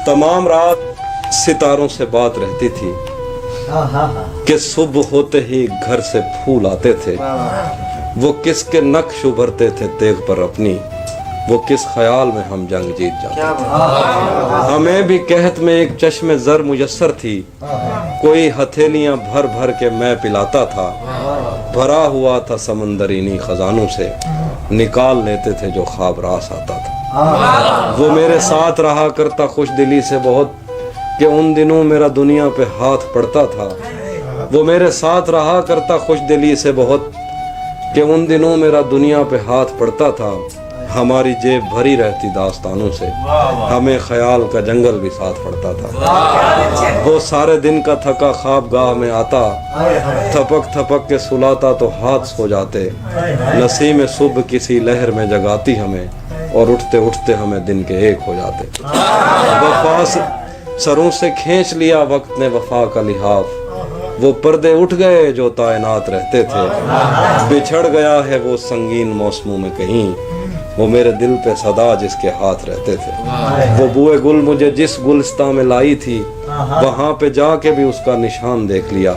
तमाम रात सितारों से बात रहती थी कि सुबह होते ही घर से फूल आते थे। वो किसके नक्श उभरते थे तेग पर अपनी, वो किस ख्याल में हम जंग जीत जाते। हमें भी कहत में एक चश्मे जर मुयस्सर थी, कोई हथेलियां भर भर के मैं पिलाता था। भरा हुआ था समंदरीनी खजानों से, निकाल लेते थे जो ख्वाब रास आता था। वो मेरे साथ रहा करता खुश दिली से बहुत, कि उन दिनों मेरा दुनिया पे हाथ पड़ता था। वो मेरे साथ रहा करता खुश दिली से बहुत, कि उन दिनों मेरा दुनिया पे हाथ पड़ता था। हमारी जेब भरी रहती दास्तानों से, हमें ख्याल का जंगल भी साथ पड़ता था। वो सारे दिन का थका ख्वाब गाह में आता, थपक थपक के सुलाता तो हाथ सो जाते। नसीम सुबह किसी लहर में जगाती हमें, और उठते उठते हमें दिन के एक हो जाते। वफा सरों से खींच लिया वक्त ने वफा का लिहाफ, वो पर्दे उठ गए जो तायनात रहते थे। बिछड़ गया है वो संगीन मौसमों में कहीं, वो मेरे दिल पे सदा जिसके हाथ रहते थे। वो बुए गुल मुझे जिस गुलस्ता में लाई थी, वहां पे जाके भी उसका निशान देख लिया।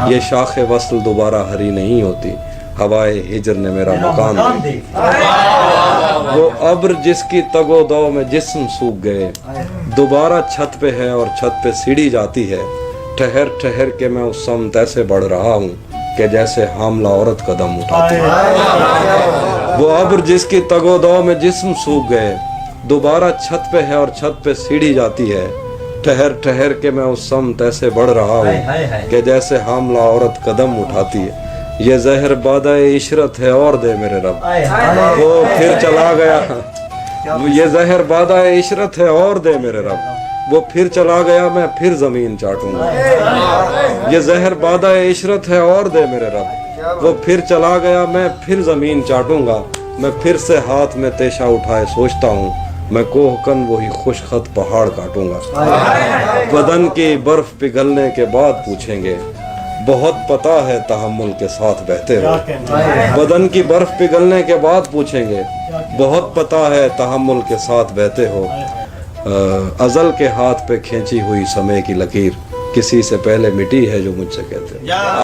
ये शाखे वस्ल दोबारा हरी नहीं होती, हवाए हिजर ने मेरा मकान वो अब्र जिसकी तगोदो में जिस्म सूख गए, दोबारा छत पे है और छत पे सीढ़ी जाती है। ठहर ठहर के मैं उस समत ऐसे बढ़ रहा हूँ कि जैसे हामला औरत कदम उठाती है। वो अब्र जिसकी तगोदो में जिस्म सूख गए, दोबारा छत पे है और छत पे सीढ़ी जाती है। ठहर ठहर के मैं उस समत ऐसे बढ़ रहा हूँ कि जैसे हामला औरत कदम उठाती है। ये जहर बादाए इशरत है और दे मेरे रब, वो फिर चला गया। ये जहर बादाए इशरत है और दे मेरे रब, वो फिर चला गया मैं फिर जमीन चाटूंगा। ये जहर बादाए इशरत है और दे मेरे रब, वो फिर चला गया मैं फिर जमीन चाटूंगा। मैं फिर से हाथ में तेशा उठाए सोचता हूँ, मैं कोहकन वही खुशखत पहाड़ काटूंगा। बदन की बर्फ पिघलने के बाद पूछेंगे, बहुत पता है तहम्मुल के साथ बहते हो। बदन की बर्फ पिघलने के बाद पूछेंगे, बहुत पता है तहम्मुल के साथ बहते हो। अजल के हाथ पे खींची हुई समय की लकीर किसी से पहले मिटी है जो मुझसे कहते हो।